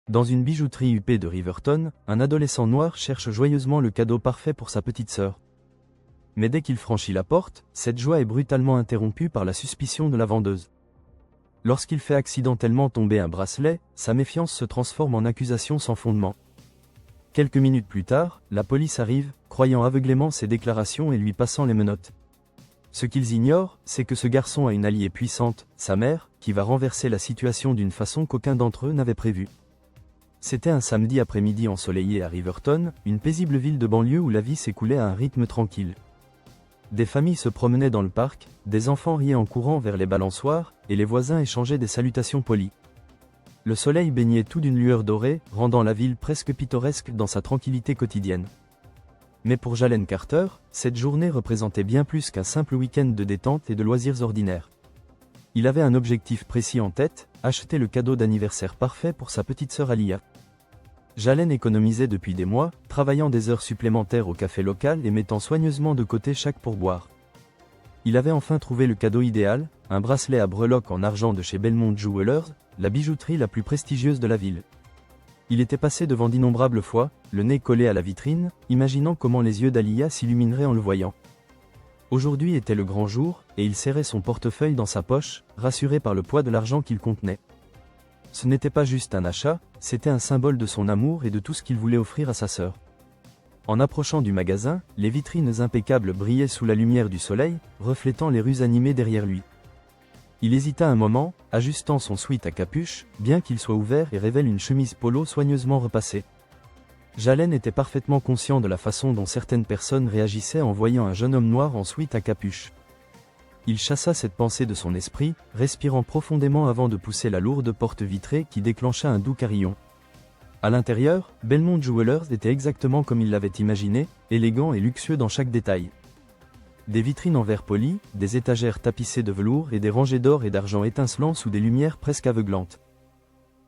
Dans une bijouterie huppée de Riverton, un adolescent noir cherche joyeusement le cadeau parfait pour sa petite sœur. Mais dès qu'il franchit la porte, cette joie est brutalement interrompue par la suspicion de la vendeuse. Lorsqu'il fait accidentellement tomber un bracelet, sa méfiance se transforme en accusation sans fondement. Quelques minutes plus tard, la police arrive, croyant aveuglément ses déclarations et lui passant les menottes. Ce qu'ils ignorent, c'est que ce garçon a une alliée puissante, sa mère, qui va renverser la situation d'une façon qu'aucun d'entre eux n'avait prévue. C'était un samedi après-midi ensoleillé à Riverton, une paisible ville de banlieue où la vie s'écoulait à un rythme tranquille. Des familles se promenaient dans le parc, des enfants riaient en courant vers les balançoires, et les voisins échangeaient des salutations polies. Le soleil baignait tout d'une lueur dorée, rendant la ville presque pittoresque dans sa tranquillité quotidienne. Mais pour Jalen Carter, cette journée représentait bien plus qu'un simple week-end de détente et de loisirs ordinaires. Il avait un objectif précis en tête, acheter le cadeau d'anniversaire parfait pour sa petite sœur Alia. Jalen économisait depuis des mois, travaillant des heures supplémentaires au café local et mettant soigneusement de côté chaque pourboire. Il avait enfin trouvé le cadeau idéal, un bracelet à breloques en argent de chez Belmont Jewelers, la bijouterie la plus prestigieuse de la ville. Il était passé devant d'innombrables fois, le nez collé à la vitrine, imaginant comment les yeux d'Alia s'illumineraient en le voyant. Aujourd'hui était le grand jour, et il serrait son portefeuille dans sa poche, rassuré par le poids de l'argent qu'il contenait. Ce n'était pas juste un achat, c'était un symbole de son amour et de tout ce qu'il voulait offrir à sa sœur. En approchant du magasin, les vitrines impeccables brillaient sous la lumière du soleil, reflétant les rues animées derrière lui. Il hésita un moment, ajustant son sweat à capuche, bien qu'il soit ouvert et révèle une chemise polo soigneusement repassée. Jalen était parfaitement conscient de la façon dont certaines personnes réagissaient en voyant un jeune homme noir en sweat à capuche. Il chassa cette pensée de son esprit, respirant profondément avant de pousser la lourde porte vitrée qui déclencha un doux carillon. À l'intérieur, Belmont Jewelers était exactement comme il l'avait imaginé, élégant et luxueux dans chaque détail. Des vitrines en verre poli, des étagères tapissées de velours et des rangées d'or et d'argent étincelant sous des lumières presque aveuglantes.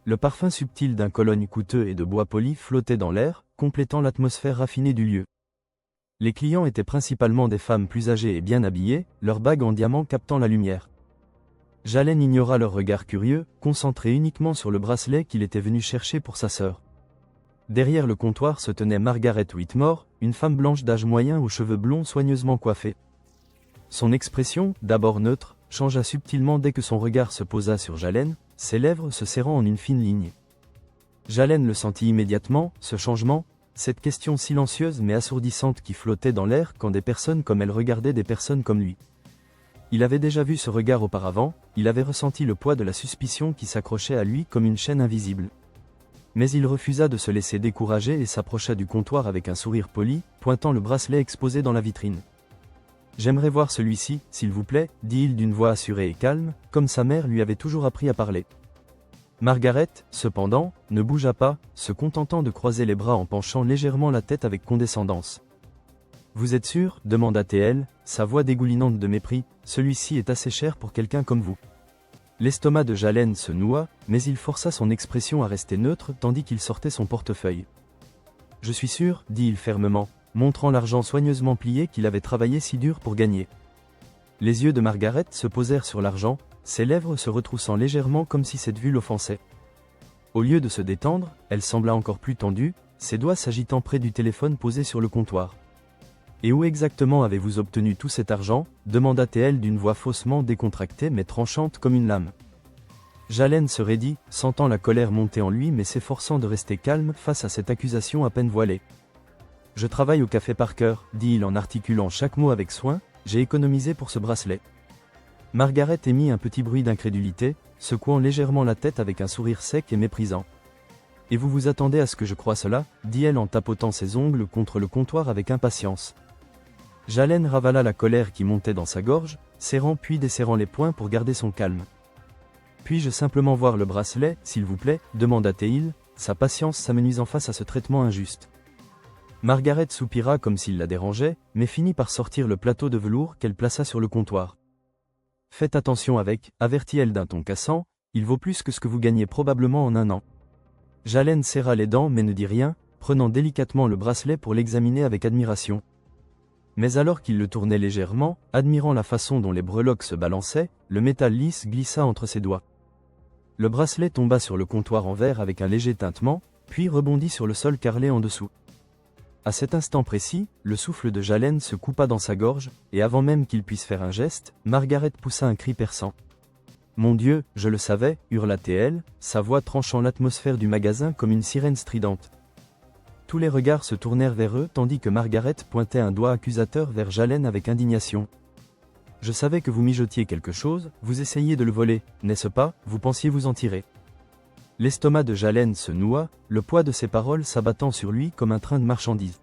Le parfum subtil d'un cologne coûteux et de bois poli flottait dans l'air, complétant l'atmosphère raffinée du lieu. Les clients étaient principalement des femmes plus âgées et bien habillées, leurs bagues en diamant captant la lumière. Jalen ignora leur regard curieux, concentré uniquement sur le bracelet qu'il était venu chercher pour sa sœur. Derrière le comptoir se tenait Margaret Whitmore, une femme blanche d'âge moyen aux cheveux blonds soigneusement coiffés. Son expression, d'abord neutre, changea subtilement dès que son regard se posa sur Jalen, ses lèvres se serrant en une fine ligne. Jalen le sentit immédiatement, ce changement, cette question silencieuse mais assourdissante qui flottait dans l'air quand des personnes comme elle regardaient des personnes comme lui. Il avait déjà vu ce regard auparavant, il avait ressenti le poids de la suspicion qui s'accrochait à lui comme une chaîne invisible. Mais il refusa de se laisser décourager et s'approcha du comptoir avec un sourire poli, pointant le bracelet exposé dans la vitrine. « J'aimerais voir celui-ci, s'il vous plaît, dit-il d'une voix assurée et calme, comme sa mère lui avait toujours appris à parler. Margaret, cependant, ne bougea pas, se contentant de croiser les bras en penchant légèrement la tête avec condescendance. « Vous êtes sûr ?» demanda-t-elle, sa voix dégoulinante de mépris, « celui-ci est assez cher pour quelqu'un comme vous. » L'estomac de Jalen se noua, mais il força son expression à rester neutre tandis qu'il sortait son portefeuille. « Je suis sûr, dit-il fermement, montrant l'argent soigneusement plié qu'il avait travaillé si dur pour gagner. » Les yeux de Margaret se posèrent sur l'argent, ses lèvres se retroussant légèrement comme si cette vue l'offensait. Au lieu de se détendre, elle sembla encore plus tendue, ses doigts s'agitant près du téléphone posé sur le comptoir. « Et où exactement avez-vous obtenu tout cet argent ?» demanda-t-elle d'une voix faussement décontractée mais tranchante comme une lame. Jalen se raidit, sentant la colère monter en lui mais s'efforçant de rester calme face à cette accusation à peine voilée. « Je travaille au café Parker, dit-il en articulant chaque mot avec soin, j'ai économisé pour ce bracelet. » Margaret émit un petit bruit d'incrédulité, secouant légèrement la tête avec un sourire sec et méprisant. « Et vous vous attendez à ce que je croie cela ?» dit-elle en tapotant ses ongles contre le comptoir avec impatience. Jalen ravala la colère qui montait dans sa gorge, serrant puis desserrant les poings pour garder son calme. « Puis-je simplement voir le bracelet, s'il vous plaît ?» demanda-t-il, sa patience s'amenuisant face à ce traitement injuste. Margaret soupira comme s'il la dérangeait, mais finit par sortir le plateau de velours qu'elle plaça sur le comptoir. « Faites attention avec, avertit-elle d'un ton cassant, il vaut plus que ce que vous gagnez probablement en un an. » Jalen serra les dents mais ne dit rien, prenant délicatement le bracelet pour l'examiner avec admiration. Mais alors qu'il le tournait légèrement, admirant la façon dont les breloques se balançaient, le métal lisse glissa entre ses doigts. Le bracelet tomba sur le comptoir en verre avec un léger tintement, puis rebondit sur le sol carrelé en dessous. À cet instant précis, le souffle de Jalen se coupa dans sa gorge, et avant même qu'il puisse faire un geste, Margaret poussa un cri perçant. « Mon Dieu, je le savais » hurla-t-elle, sa voix tranchant l'atmosphère du magasin comme une sirène stridente. Tous les regards se tournèrent vers eux tandis que Margaret pointait un doigt accusateur vers Jalen avec indignation. « Je savais que vous mijotiez quelque chose, vous essayiez de le voler, n'est-ce pas, vous pensiez vous en tirer ?» L'estomac de Jalen se noua, le poids de ses paroles s'abattant sur lui comme un train de marchandises.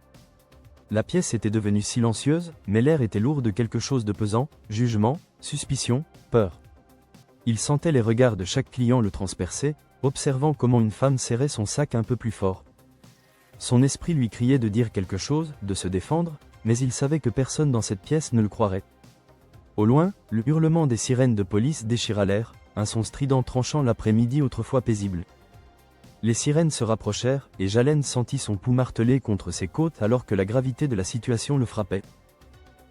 La pièce était devenue silencieuse, mais l'air était lourd de quelque chose de pesant, jugement, suspicion, peur. Il sentait les regards de chaque client le transpercer, observant comment une femme serrait son sac un peu plus fort. Son esprit lui criait de dire quelque chose, de se défendre, mais il savait que personne dans cette pièce ne le croirait. Au loin, le hurlement des sirènes de police déchira l'air, un son strident tranchant l'après-midi autrefois paisible. Les sirènes se rapprochèrent, et Jalen sentit son pouls martelé contre ses côtes alors que la gravité de la situation le frappait.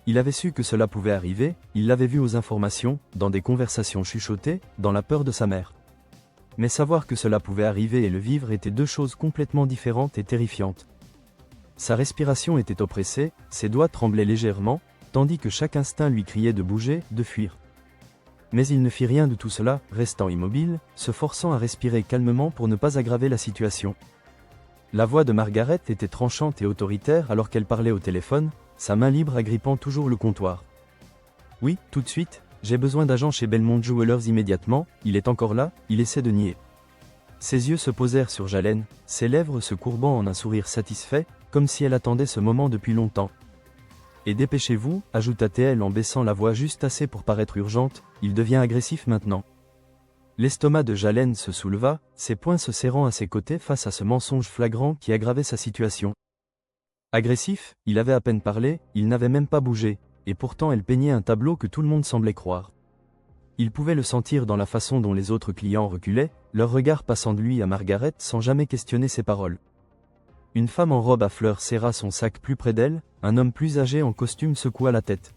Il avait su que cela pouvait arriver, il l'avait vu aux informations, dans des conversations chuchotées, dans la peur de sa mère. Mais savoir que cela pouvait arriver et le vivre étaient deux choses complètement différentes et terrifiantes. Sa respiration était oppressée, ses doigts tremblaient légèrement, tandis que chaque instinct lui criait de bouger, de fuir. Mais il ne fit rien de tout cela, restant immobile, se forçant à respirer calmement pour ne pas aggraver la situation. La voix de Margaret était tranchante et autoritaire alors qu'elle parlait au téléphone, sa main libre agrippant toujours le comptoir. « Oui, tout de suite, j'ai besoin d'agents chez Belmont Jewelers immédiatement, il est encore là » il essaie de nier. Ses yeux se posèrent sur Jalen, ses lèvres se courbant en un sourire satisfait, comme si elle attendait ce moment depuis longtemps. « Et dépêchez-vous, ajouta-t-elle en baissant la voix juste assez pour paraître urgente, il devient agressif maintenant. » L'estomac de Jalen se souleva, ses poings se serrant à ses côtés face à ce mensonge flagrant qui aggravait sa situation. Agressif, il avait à peine parlé, il n'avait même pas bougé, et pourtant elle peignait un tableau que tout le monde semblait croire. Il pouvait le sentir dans la façon dont les autres clients reculaient, leur regard passant de lui à Margaret sans jamais questionner ses paroles. Une femme en robe à fleurs serra son sac plus près d'elle, un homme plus âgé en costume secoua la tête.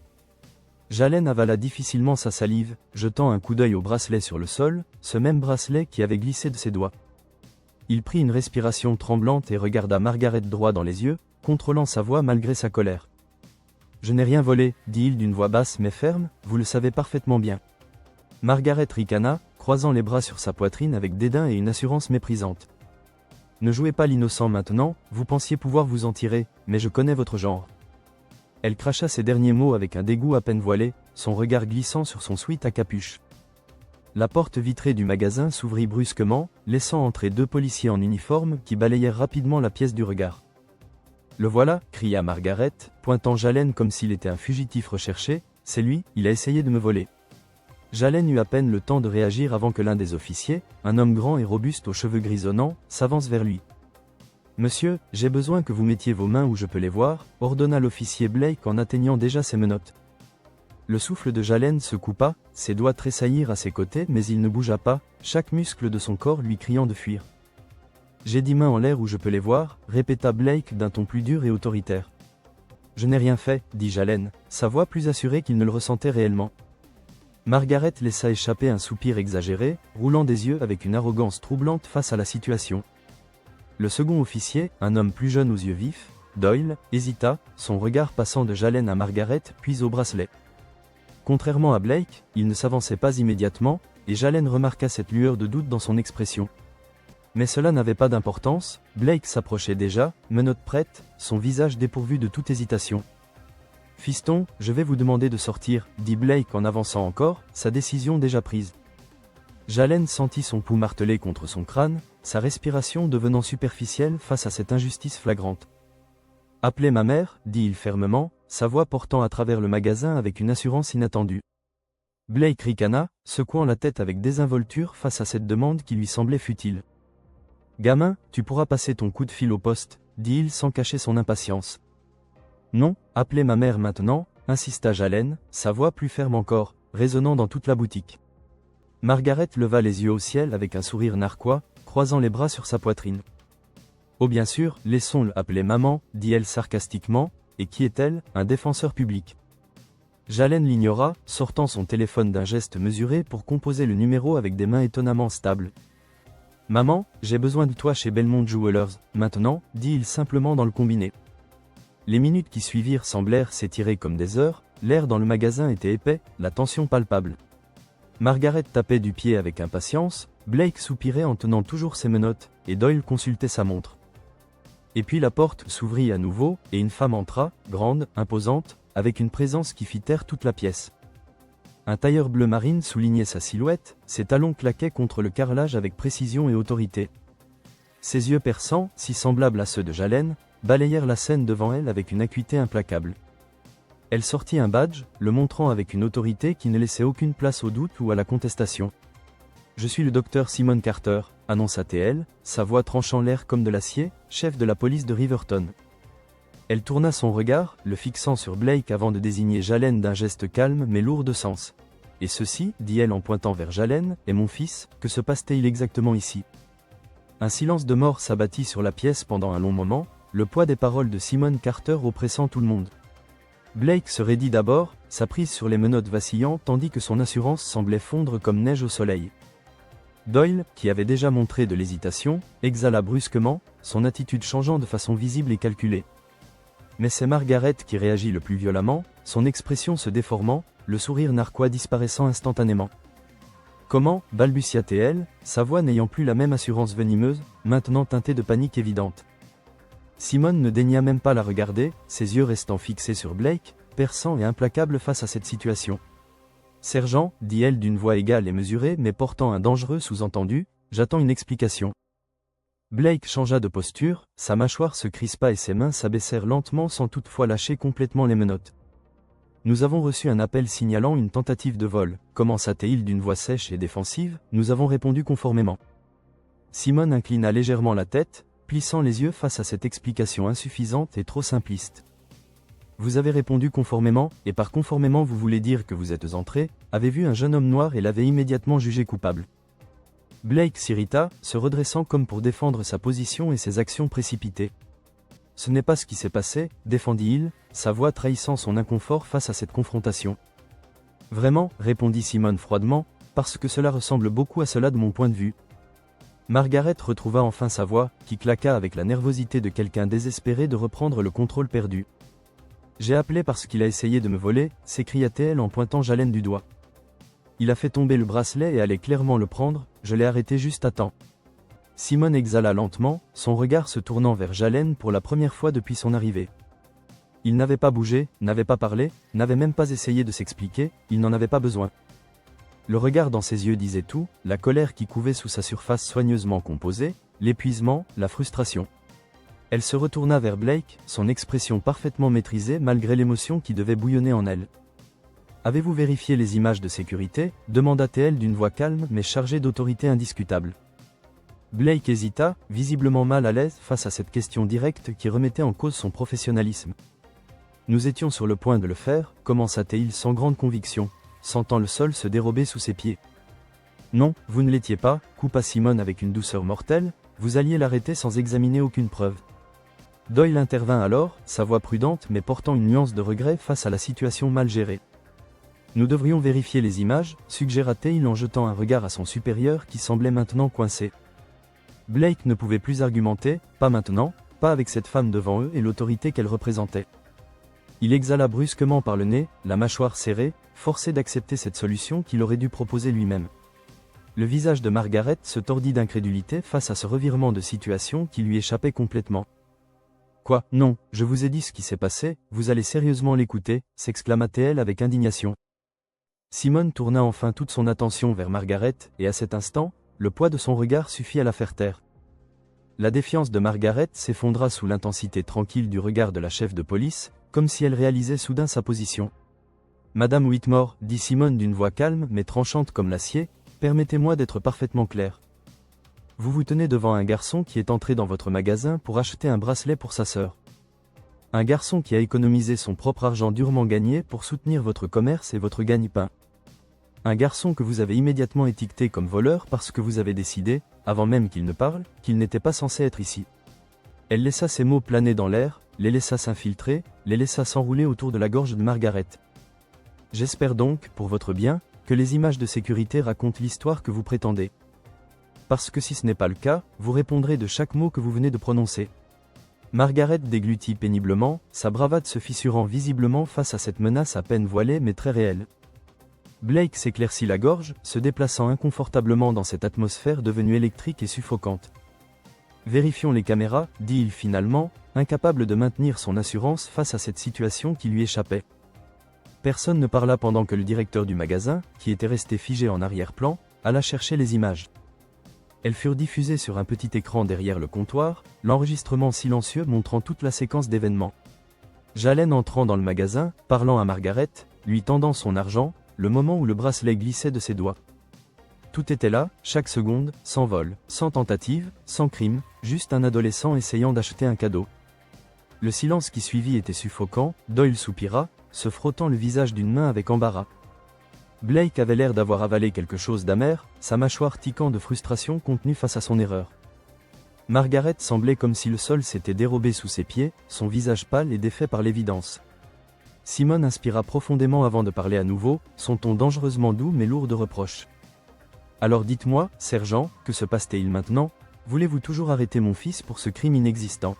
Jalen avala difficilement sa salive, jetant un coup d'œil au bracelet sur le sol, ce même bracelet qui avait glissé de ses doigts. Il prit une respiration tremblante et regarda Margaret droit dans les yeux, contrôlant sa voix malgré sa colère. « Je n'ai rien volé, dit-il d'une voix basse mais ferme, vous le savez parfaitement bien. » Margaret ricana, croisant les bras sur sa poitrine avec dédain et une assurance méprisante. « Ne jouez pas l'innocent maintenant, vous pensiez pouvoir vous en tirer, mais je connais votre genre. » Elle cracha ces derniers mots avec un dégoût à peine voilé, son regard glissant sur son sweat à capuche. La porte vitrée du magasin s'ouvrit brusquement, laissant entrer deux policiers en uniforme qui balayèrent rapidement la pièce du regard. « Le voilà » cria Margaret, pointant Jalen comme s'il était un fugitif recherché, « c'est lui, il a essayé de me voler. » Jalen eut à peine le temps de réagir avant que l'un des officiers, un homme grand et robuste aux cheveux grisonnants, s'avance vers lui. « Monsieur, j'ai besoin que vous mettiez vos mains où je peux les voir » ordonna l'officier Blake en atteignant déjà ses menottes. Le souffle de Jalen se coupa, ses doigts tressaillirent à ses côtés mais il ne bougea pas, chaque muscle de son corps lui criant de fuir. « J'ai 10 mains en l'air où je peux les voir » répéta Blake d'un ton plus dur et autoritaire. « Je n'ai rien fait » dit Jalen, sa voix plus assurée qu'il ne le ressentait réellement. Margaret laissa échapper un soupir exagéré, roulant des yeux avec une arrogance troublante face à la situation. Le second officier, un homme plus jeune aux yeux vifs, Doyle, hésita, son regard passant de Jalen à Margaret puis au bracelet. Contrairement à Blake, il ne s'avançait pas immédiatement, et Jalen remarqua cette lueur de doute dans son expression. Mais cela n'avait pas d'importance, Blake s'approchait déjà, menottes prêtes, son visage dépourvu de toute hésitation. « Fiston, je vais vous demander de sortir, » dit Blake en avançant encore, sa décision déjà prise. Jalen sentit son pouls martelé contre son crâne, sa respiration devenant superficielle face à cette injustice flagrante. « Appelez ma mère, » dit-il fermement, sa voix portant à travers le magasin avec une assurance inattendue. Blake ricana, secouant la tête avec désinvolture face à cette demande qui lui semblait futile. « Gamin, tu pourras passer ton coup de fil au poste, » dit-il sans cacher son impatience. « Non, appelez ma mère maintenant, » insista Jalen, sa voix plus ferme encore, résonnant dans toute la boutique. Margaret leva les yeux au ciel avec un sourire narquois, croisant les bras sur sa poitrine. « Oh bien sûr, laissons-le appeler maman, » dit-elle sarcastiquement, et qui est-elle, un défenseur public. Jalen l'ignora, sortant son téléphone d'un geste mesuré pour composer le numéro avec des mains étonnamment stables. Maman, j'ai besoin de toi chez Belmont Jewelers, maintenant, dit-il simplement dans le combiné. Les minutes qui suivirent semblèrent s'étirer comme des heures, l'air dans le magasin était épais, la tension palpable. Margaret tapait du pied avec impatience, Blake soupirait en tenant toujours ses menottes, et Doyle consultait sa montre. Et puis la porte s'ouvrit à nouveau, et une femme entra, grande, imposante, avec une présence qui fit taire toute la pièce. Un tailleur bleu marine soulignait sa silhouette, ses talons claquaient contre le carrelage avec précision et autorité. Ses yeux perçants, si semblables à ceux de Jalen, balayèrent la scène devant elle avec une acuité implacable. Elle sortit un badge, le montrant avec une autorité qui ne laissait aucune place au doute ou à la contestation. « Je suis le docteur Simon Carter », annonça-t-elle, sa voix tranchant l'air comme de l'acier, chef de la police de Riverton. Elle tourna son regard, le fixant sur Blake avant de désigner Jalen d'un geste calme mais lourd de sens. « Et ceci, dit-elle en pointant vers Jalen, est mon fils, que se passe-t-il exactement ici ?» Un silence de mort s'abattit sur la pièce pendant un long moment, le poids des paroles de Simon Carter oppressant tout le monde. Blake se raidit d'abord, sa prise sur les menottes vacillant tandis que son assurance semblait fondre comme neige au soleil. Doyle, qui avait déjà montré de l'hésitation, exhala brusquement, son attitude changeant de façon visible et calculée. Mais c'est Margaret qui réagit le plus violemment, son expression se déformant, le sourire narquois disparaissant instantanément. « Comment » balbutia-t-elle, sa voix n'ayant plus la même assurance venimeuse, maintenant teintée de panique évidente. Simon ne daigna même pas la regarder, ses yeux restant fixés sur Blake, perçants et implacables face à cette situation. « Sergent, dit-elle d'une voix égale et mesurée mais portant un dangereux sous-entendu, j'attends une explication. » Blake changea de posture, sa mâchoire se crispa et ses mains s'abaissèrent lentement sans toutefois lâcher complètement les menottes. « Nous avons reçu un appel signalant une tentative de vol, commença-t-il d'une voix sèche et défensive, nous avons répondu conformément. » Simon inclina légèrement la tête, plissant les yeux face à cette explication insuffisante et trop simpliste. « Vous avez répondu conformément, et par conformément vous voulez dire que vous êtes entré, avez vu un jeune homme noir et l'avez immédiatement jugé coupable. » Blake s'irrita, se redressant comme pour défendre sa position et ses actions précipitées. « Ce n'est pas ce qui s'est passé, défendit-il, sa voix trahissant son inconfort face à cette confrontation. »« Vraiment, répondit Simon froidement, parce que cela ressemble beaucoup à cela de mon point de vue. » Margaret retrouva enfin sa voix, qui claqua avec la nervosité de quelqu'un désespéré de reprendre le contrôle perdu. « J'ai appelé parce qu'il a essayé de me voler, s'écria-t-elle en pointant Jalen du doigt. Il a fait tomber le bracelet et allait clairement le prendre, je l'ai arrêté juste à temps. » Simon exhala lentement, son regard se tournant vers Jalen pour la première fois depuis son arrivée. Il n'avait pas bougé, n'avait pas parlé, n'avait même pas essayé de s'expliquer, il n'en avait pas besoin. Le regard dans ses yeux disait tout, la colère qui couvait sous sa surface soigneusement composée, l'épuisement, la frustration. Elle se retourna vers Blake, son expression parfaitement maîtrisée malgré l'émotion qui devait bouillonner en elle. « Avez-vous vérifié les images de sécurité » demanda-t-elle d'une voix calme mais chargée d'autorité indiscutable. Blake hésita, visiblement mal à l'aise face à cette question directe qui remettait en cause son professionnalisme. « Nous étions sur le point de le faire » commença-t-il sans grande conviction, sentant le sol se dérober sous ses pieds. « Non, vous ne l'étiez pas » coupa Simon avec une douceur mortelle, « vous alliez l'arrêter sans examiner aucune preuve. » Doyle intervint alors, sa voix prudente mais portant une nuance de regret face à la situation mal gérée. « Nous devrions vérifier les images » suggéra-t-il en jetant un regard à son supérieur qui semblait maintenant coincé. Blake ne pouvait plus argumenter, pas maintenant, pas avec cette femme devant eux et l'autorité qu'elle représentait. Il exhala brusquement par le nez, la mâchoire serrée, forcé d'accepter cette solution qu'il aurait dû proposer lui-même. Le visage de Margaret se tordit d'incrédulité face à ce revirement de situation qui lui échappait complètement. « Quoi, non, je vous ai dit ce qui s'est passé, vous allez sérieusement l'écouter » s'exclama-t-elle avec indignation. Simon tourna enfin toute son attention vers Margaret, et à cet instant, le poids de son regard suffit à la faire taire. La défiance de Margaret s'effondra sous l'intensité tranquille du regard de la chef de police, comme si elle réalisait soudain sa position. « Madame Whitmore, dit Simon d'une voix calme mais tranchante comme l'acier, permettez-moi d'être parfaitement clair. Vous vous tenez devant un garçon qui est entré dans votre magasin pour acheter un bracelet pour sa sœur. Un garçon qui a économisé son propre argent durement gagné pour soutenir votre commerce et votre gagne-pain. Un garçon que vous avez immédiatement étiqueté comme voleur parce que vous avez décidé, avant même qu'il ne parle, qu'il n'était pas censé être ici. » Elle laissa ces mots planer dans l'air, les laissa s'infiltrer, les laissa s'enrouler autour de la gorge de Margaret. « J'espère donc, pour votre bien, que les images de sécurité racontent l'histoire que vous prétendez. » Parce que si ce n'est pas le cas, vous répondrez de chaque mot que vous venez de prononcer. Margaret déglutit péniblement, sa bravade se fissurant visiblement face à cette menace à peine voilée mais très réelle. Blake s'éclaircit la gorge, se déplaçant inconfortablement dans cette atmosphère devenue électrique et suffocante. Vérifions les caméras, dit-il finalement, incapable de maintenir son assurance face à cette situation qui lui échappait. Personne ne parla pendant que le directeur du magasin, qui était resté figé en arrière-plan, alla chercher les images. Elles furent diffusées sur un petit écran derrière le comptoir, l'enregistrement silencieux montrant toute la séquence d'événements. Jalen entrant dans le magasin, parlant à Margaret, lui tendant son argent, le moment où le bracelet glissait de ses doigts. Tout était là, chaque seconde, sans vol, sans tentative, sans crime, juste un adolescent essayant d'acheter un cadeau. Le silence qui suivit était suffocant, Doyle soupira, se frottant le visage d'une main avec embarras. Blake avait l'air d'avoir avalé quelque chose d'amer, sa mâchoire tiquant de frustration contenue face à son erreur. Margaret semblait comme si le sol s'était dérobé sous ses pieds, son visage pâle et défait par l'évidence. Simone inspira profondément avant de parler à nouveau, son ton dangereusement doux mais lourd de reproches. « Alors dites-moi, sergent, que se passe-t-il maintenant? Voulez-vous toujours arrêter mon fils pour ce crime inexistant ?»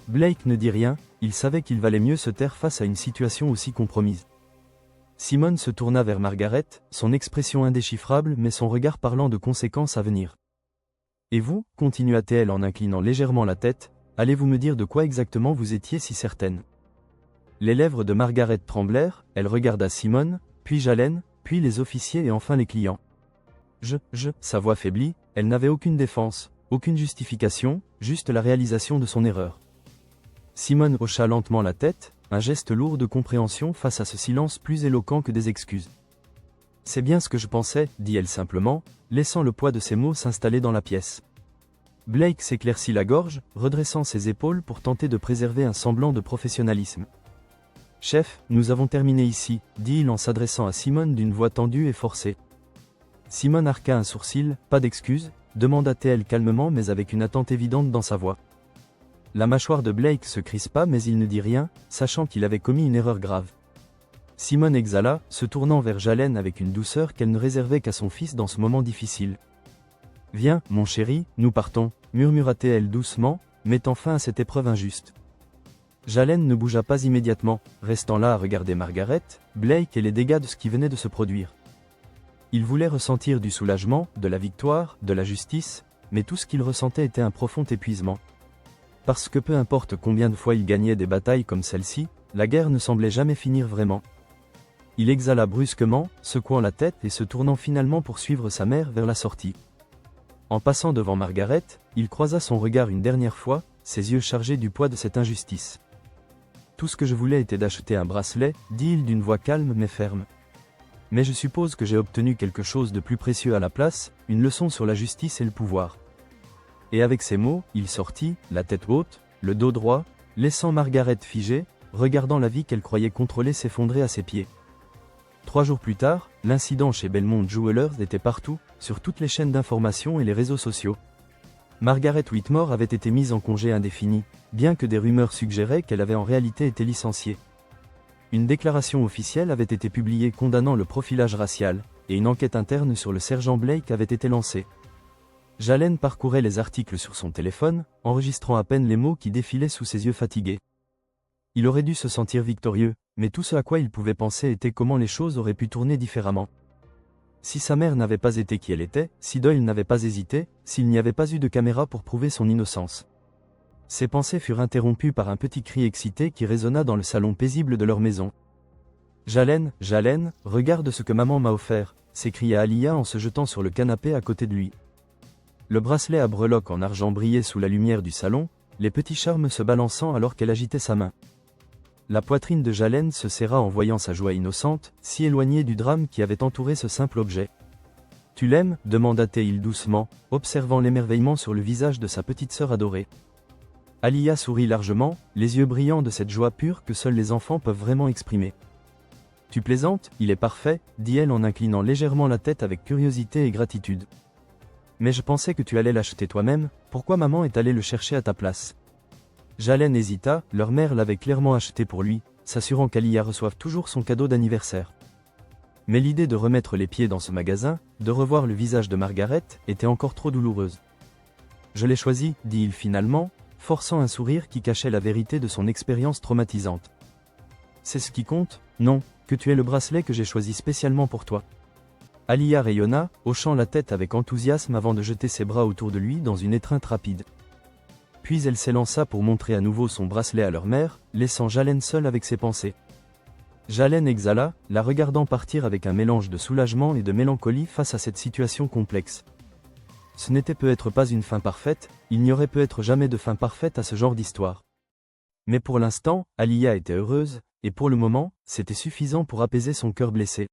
Blake ne dit rien, il savait qu'il valait mieux se taire face à une situation aussi compromise. Simone se tourna vers Margaret, son expression indéchiffrable mais son regard parlant de conséquences à venir. « Et vous, continua-t-elle en inclinant légèrement la tête, allez-vous me dire de quoi exactement vous étiez si certaine ?» Les lèvres de Margaret tremblèrent, elle regarda Simone, puis Jalen, puis les officiers et enfin les clients. Sa voix faiblit, elle n'avait aucune défense, aucune justification, juste la réalisation de son erreur. Simone hocha lentement la tête, un geste lourd de compréhension face à ce silence plus éloquent que des excuses. « C'est bien ce que je pensais, dit-elle simplement, laissant le poids de ses mots s'installer dans la pièce. Blake s'éclaircit la gorge, redressant ses épaules pour tenter de préserver un semblant de professionnalisme. « Chef, nous avons terminé ici, dit-il en s'adressant à Simone d'une voix tendue et forcée. Simone arqua un sourcil, pas d'excuse, demanda-t-elle calmement mais avec une attente évidente dans sa voix. La mâchoire de Blake se crispa mais il ne dit rien, sachant qu'il avait commis une erreur grave. Simone exhala, se tournant vers Jalen avec une douceur qu'elle ne réservait qu'à son fils dans ce moment difficile. « Viens, mon chéri, nous partons, murmura-t-elle doucement, mettant fin à cette épreuve injuste. Jalen ne bougea pas immédiatement, restant là à regarder Margaret, Blake et les dégâts de ce qui venait de se produire. Il voulait ressentir du soulagement, de la victoire, de la justice, mais tout ce qu'il ressentait était un profond épuisement. Parce que peu importe combien de fois il gagnait des batailles comme celle-ci, la guerre ne semblait jamais finir vraiment. Il exhala brusquement, secouant la tête et se tournant finalement pour suivre sa mère vers la sortie. En passant devant Margaret, il croisa son regard une dernière fois, ses yeux chargés du poids de cette injustice. « Tout ce que je voulais était d'acheter un bracelet, dit-il d'une voix calme mais ferme. Mais je suppose que j'ai obtenu quelque chose de plus précieux à la place, une leçon sur la justice et le pouvoir. » Et avec ces mots, il sortit, la tête haute, le dos droit, laissant Margaret figée, regardant la vie qu'elle croyait contrôler s'effondrer à ses pieds. 3 jours plus tard, l'incident chez Belmont Jewelers était partout, sur toutes les chaînes d'information et les réseaux sociaux. Margaret Whitmore avait été mise en congé indéfini, bien que des rumeurs suggéraient qu'elle avait en réalité été licenciée. Une déclaration officielle avait été publiée condamnant le profilage racial, et une enquête interne sur le sergent Blake avait été lancée. Jalen parcourait les articles sur son téléphone, enregistrant à peine les mots qui défilaient sous ses yeux fatigués. Il aurait dû se sentir victorieux, mais tout ce à quoi il pouvait penser était comment les choses auraient pu tourner différemment. Si sa mère n'avait pas été qui elle était, si Doyle n'avait pas hésité, s'il n'y avait pas eu de caméra pour prouver son innocence. Ses pensées furent interrompues par un petit cri excité qui résonna dans le salon paisible de leur maison. « Jalen, Jalen, regarde ce que maman m'a offert !» s'écria Alia en se jetant sur le canapé à côté de lui. Le bracelet à breloques en argent brillait sous la lumière du salon, les petits charmes se balançant alors qu'elle agitait sa main. La poitrine de Jalen se serra en voyant sa joie innocente, si éloignée du drame qui avait entouré ce simple objet. « Tu l'aimes » demanda-t-il doucement, observant l'émerveillement sur le visage de sa petite sœur adorée. Alia sourit largement, les yeux brillants de cette joie pure que seuls les enfants peuvent vraiment exprimer. « Tu plaisantes, il est parfait » dit-elle en inclinant légèrement la tête avec curiosité et gratitude. « Mais je pensais que tu allais l'acheter toi-même, pourquoi maman est allée le chercher à ta place ?» Jalen hésita, leur mère l'avait clairement acheté pour lui, s'assurant qu'Alia reçoive toujours son cadeau d'anniversaire. Mais l'idée de remettre les pieds dans ce magasin, de revoir le visage de Margaret, était encore trop douloureuse. Je l'ai choisi, dit-il finalement, forçant un sourire qui cachait la vérité de son expérience traumatisante. C'est ce qui compte, non, que tu aies le bracelet que j'ai choisi spécialement pour toi. Alia rayonna, hochant la tête avec enthousiasme avant de jeter ses bras autour de lui dans une étreinte rapide. Puis elle s'élança pour montrer à nouveau son bracelet à leur mère, laissant Jalen seule avec ses pensées. Jalen exhala, la regardant partir avec un mélange de soulagement et de mélancolie face à cette situation complexe. Ce n'était peut-être pas une fin parfaite, il n'y aurait peut-être jamais de fin parfaite à ce genre d'histoire. Mais pour l'instant, Alia était heureuse, et pour le moment, c'était suffisant pour apaiser son cœur blessé.